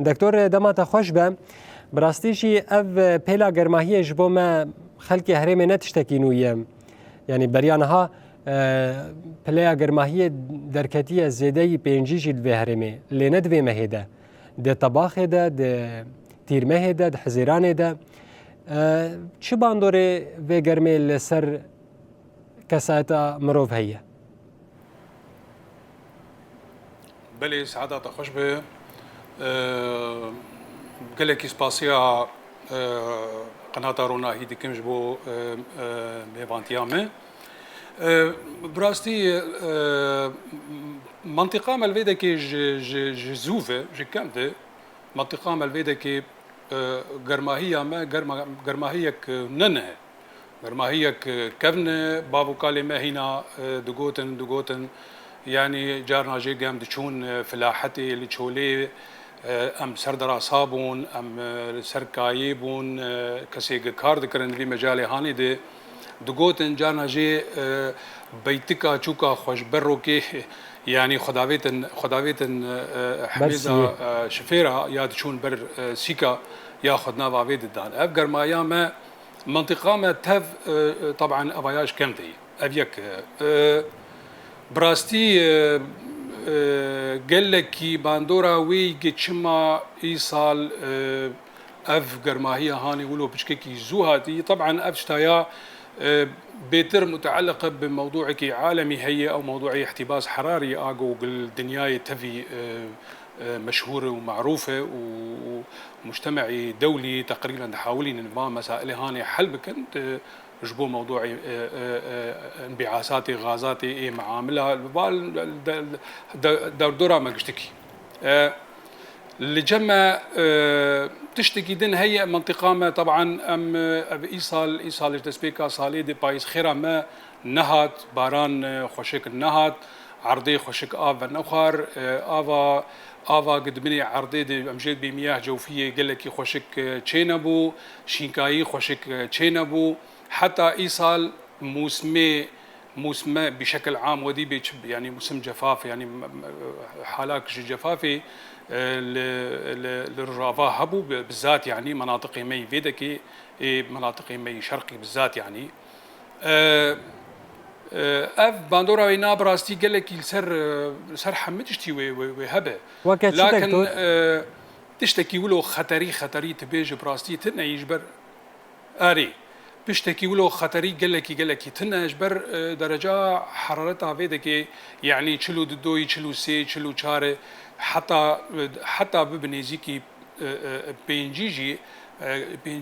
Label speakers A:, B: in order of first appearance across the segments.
A: دکتور دمات خوش به براستیشی او پیلا گرماهی جبو ما خلقی هرم نتشتکینویم یعنی بریانها پلیا گرماهی درکتی زیده پنجی جلد به هرمه لیند به مهده ده طباخ ده تیرمه ده حزیران ده چه باندوره و گرمه لسر کساتا مروف هیه؟
B: بله سعادت خوش به گلکی سپاسیا قناة رونا هيدي كم جبو ميفانتيامه براستي منطقة مالفيدا كي جزوفة جكمده منطقة مالفيدا كي گرماهية ما گرماهيك ننه گرماهيك كفن بابو كالي ما هنا دقوتن يعني جارنا جي قام دشون فلاحتي اللي تشولي ام سردرا صابون ام سركايبون كسي كارد كرن في مجال هاني دي دقوتن جارنا جي بيتكا تشوكا خوش بروكي يعني خداويتن حميزه شفيره يا تشون بر سيكا ياخذ نافا فيد الدان افقر ما ياما منطقه ما تف طبعا افياج كمتي افيك براستي قال لك باندورا وي جتشما ايصال اف قرماهيه هاني ولو بشكيكي زوهاتي طبعا افشتايا بيتر متعلقه بموضوع عالمي هي او موضوع احتباس حراري اقو الدنيا تفي مشهوره ومعروفه ومجتمعي دولي تقريبا حاولين نظام مسائل هاني حل بكنت جبو موضوع انبعاثاتي غازاتي معاملها دورة ما قشتكي اللي جمع تشتكي دن هي منطقة ما طبعا ام ايصال تسبيكا صالي دي بايس خيرا ما نهات باران خوشك نهات عرضي خوشك آف نخار آفا قد مني عرضي دي امجد بمياه جوفية قال لك خوشك تشينبو شينكاي خوشك تشينبو حتى ايصال موسمي بشكل عام ودي يعني موسم جفاف يعني حالات جفافي للرافا هبو بالذات يعني مناطق مي فيدكي مناطق مي شرقي بالذات يعني اف باندورا وينا براستي قال لك سر حمدشتي وهبه لكن تشتكي ولو خطري تبيج براستي تنا يجبر اري بشتكي ولو خطري قال لك تنا يجبر درجه حرارتها فيدكي يعني تشلو ددوي تشلو سي تشلو شاره حتى ببنيزيكي بينجي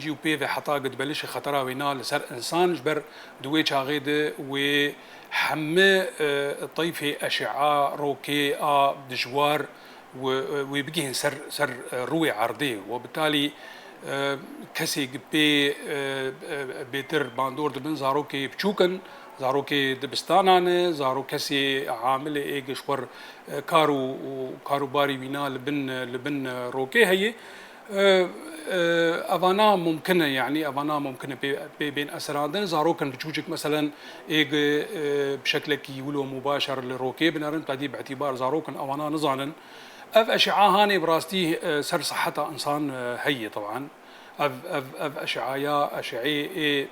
B: وبيفي حتى قد بلش خطرها وينا لسر انسان جبر دوي شاغيده وحمى طيفه اشعه روكي دجوار وبيجي سر روي عرضي وبالتالي كسي بي بيتر باندور دبن زاروكي بچوكن زاروكي دبستانانه زارو كسي عامل ايغشور كارو باري بينا لبن روكي هي افانا ممكنه يعني افانا ممكنه بين اسرادن زاروكن بچوجك مثلا ايغ بشكل يولو مباشر لروكي بنرن تدي باعتبار زاروكن افانا نزانن اف اشعه هاني براستي سر صحتها انسان هي طبعا اف اشعايا اشعي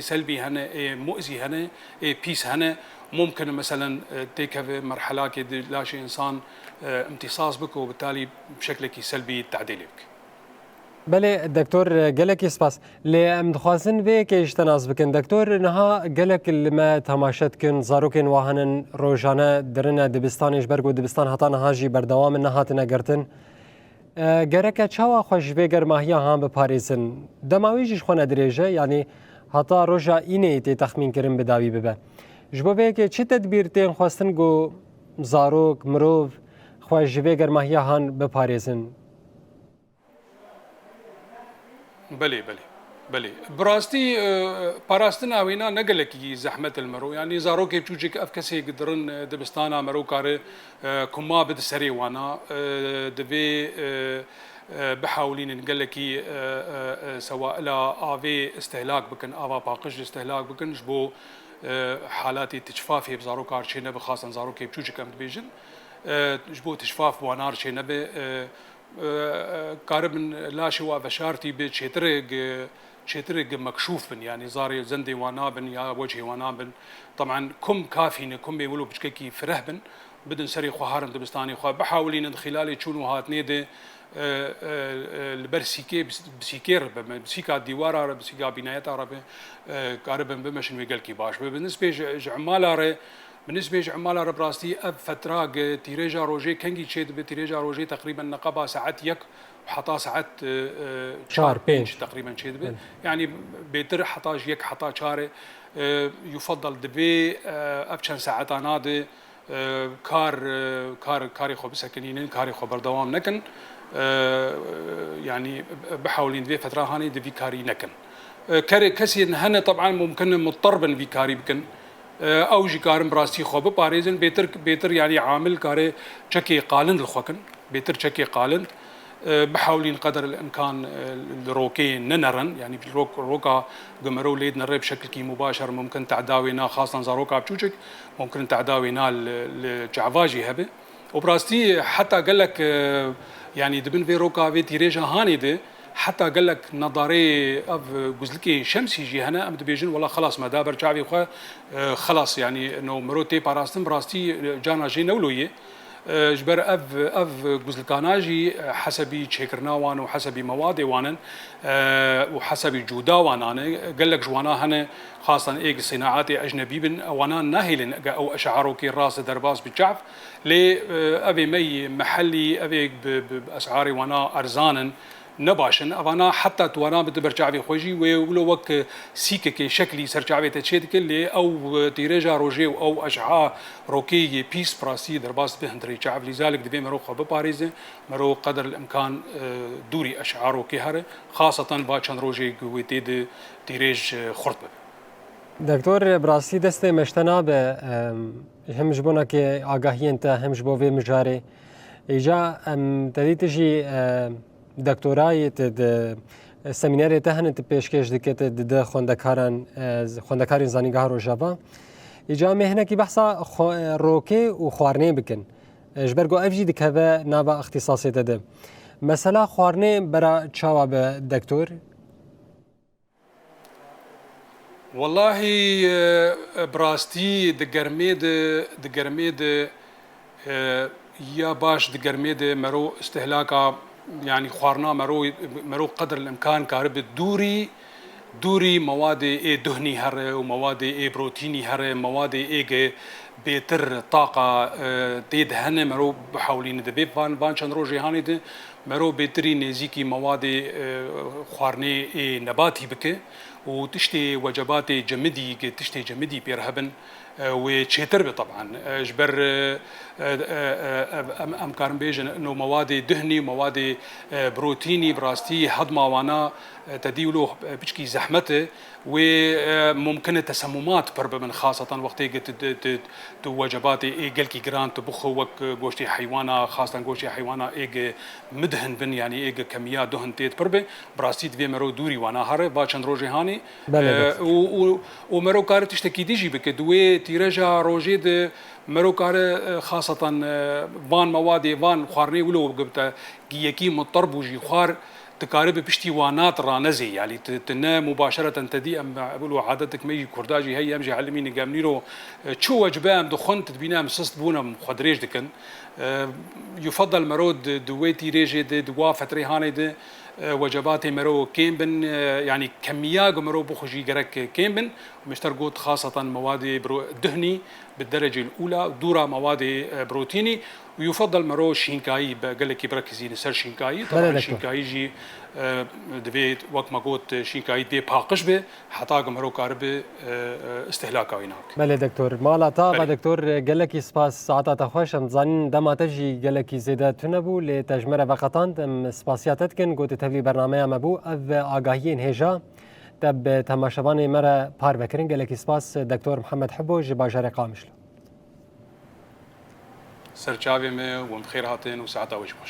B: سلبي هنا مؤذي هنا بيس هنا ممكن مثلا تيكف مرحله كي لاشي انسان امتصاص بك وبالتالي بشكل سلبي التعديل بك.
A: بله دكتور گلک سپاس لی ام دخوازن وی که اجتناز بکن دکتور نها گلک لما تماشت کن زاروکن واهنن روزانه درنه دبستانش برگو دبستان هتا نهاجی بردوام نهات نگرتن گرکه چاوا خوش وی گرماهی هم بپاریزن دماویجش خونه دریجه یعنی هتا روزا اینه تی تخمین کرن بداوی ببه جبو وی که چه تدبیر تین خواستن گو زاروک مروف خوش وی گرماهی هم بپاریزن
B: بلي براستي باراستنا وينا نقلكي زحمة المرو يعني زاروكي بتوجيك أفكسي قدرن دبستانا مرو كاري كما بد سري وانا دبي بحاولين نقلكي سواء لا آفي استهلاك بكن آفا باقش استهلاك بكن جبو حالاتي تشفافي بزاروكار شي نبي خاصة زاروكي بتوجيك أم بيجن جبو تشفاف بوانار شي نبي قاربن لاشي وافشارتي بشترق مكشوف بن يعني زاري زندي وانابن يا وجهي وانابن طبعا كم كافين كم بيقولوا بشكيكي فرهبن بدن سري خوهارن دبستاني خو بحاولين خلالي تشونو هات نيدي البرسيكي بسيكير بسيكا ديوارا بسيكا بنايات عربي قاربن بمشن ويقلكي باش بالنسبه جعمالاره بالنسبه جعمالاره براستي اب فتراق تيريجا روجي كنجي تشيد بتيريجا روجي تقريبا نقبه ساعات يك وحطا ساعات شار بينش تقريبا تشيد يعني بيتر حطاج يك حطا شاري يفضل دبي ابشن ساعات نادي كاري خو بسكنين كاري خو بردوام نكن يعني بحاولين دبي فتره هاني دبي كاري نكن كاري كسي هنا طبعا ممكن مضطربا في كاري بكن او جي كارم براستي خو باريزن بيتر يعني عامل كاري تشكي قالند الخوكن بيتر تشكي قالند بحاولين قدر الامكان الروكي ننرن يعني روكا قمرو ليد نرى بشكل كي مباشر ممكن تعداوينا خاصه زاروكا بتشوشك ممكن تعداوينا الجعفاجي هبه وبراستي حتى قال لك يعني دبن في روكا في تيريجا هاني دي حتى قال لك نظاري اف جزلكي شمسي جي هنا ام بيجن والله خلاص ما دابر شعبي خو خلاص يعني انه مروتي باراستم براستي جانا جي نولويه جبر اف جزلكاناجي حسبي تشيكرنا وان وحسبي مواد وانن وحسبي جودا وانان قال لك جوانا هنا خاصه ايج صناعات اجنبي بن وانا ناهل او اشعارو كي راس درباس بالجعف لي ابي مي محلي ابي باسعاري وانا ارزانا نباشن افانا حتى توانا بدبر شعبي خوجي ولو وك سيكك شكلي سر شعبي تشيد كل او تيريجا روجي او اشعا روكي بيس براسي درباس بهندري شعب لذلك دبي مروخه بباريس مرو قدر الامكان دوري اشعا روكي هر خاصه باشن روجي قويتيد تيريج خرطبه
A: دكتور براسي دسته مشتنا به همش بونا که آگاهی انت همش بو في مجاري اجا تديتجي دکترای تد سمیناری تهنت پیشکش دکت د خوندکاران زنیگاه روجاوا ایجا مهنه کی بحثا روکی و خوارنه بکن جبرگو افجی دکه نوا اختصاصی ده مثلا خوارنه برا چاوا به دکتور
B: والله براستي دقرميد يا باش دقرميد مرو استهلاكا يعني خوارنا مرو قدر الامكان كارب دوري مواد دهني هر ومواد بروتيني هر مواد بيتر طاقه تيد هن مرو بحاولين دبي فان شان روجي هاني دي مرو بيتري نزيكي مواد خوارني نباتي بك وتشتي وجبات جمدي تشتي جمدي بيرهبن وتشيتر طبعا جبر امكان بيجن انه مواد دهني مواد بروتيني براستي هضمه وانا تديولو بشكي زحمته وممكن تسممات بربما خاصه وقت وجبات قلكي جران تبخ وك غوشتي حيوانه خاصه غوشتي حيوانه مدهن بن يعني كميات دهن تيت بربه براستي دبي مرو دوري وانا هر باشن روجي هاني ومرو كار تشتكي ديجي بك دوي تيرجا روجي د مرو كار خاصه فان مواد فان خوارني ولو قبت جيكي مضطرب وجي خوار تقارب بشتي وانات رانزي يعني تنا مباشره تدي ام بقولوا عادتك مي كرداجي هي امجي علميني قامنيرو تشو وجبام دخنت تبينا مسست بونا مخدريج دكن يفضل مرود دويتي ريجي دوا فتري هاني دي وجباتي مرو كيمبن يعني كميات مرو بخجي جرك كيمبن مشترقوت خاصه مواد دهني بالدرجه الاولى دورة مواد بروتيني ويفضل مرو شينكاي قال لك بركزين سر شينكاي طبعا شينكاي جي دبي وقت ما قلت شينكاي دي باقش به حتى مرو كارب استهلاكه هناك
A: بله دكتور مالا تا دكتور قال لك سپاس ساعات خوش مزان دما تجي قال لك زياده تنبو لتجمره وقتان سپاسياتت كن قلت تبلي برنامه مبو اذ آگاهين هجا تب تماشاوان مرا پار بکرین قال لك سپاس دكتور محمد حبو جباجر قامشلو
B: سرچاوي مي ومخير هاتين وساعتها وجباش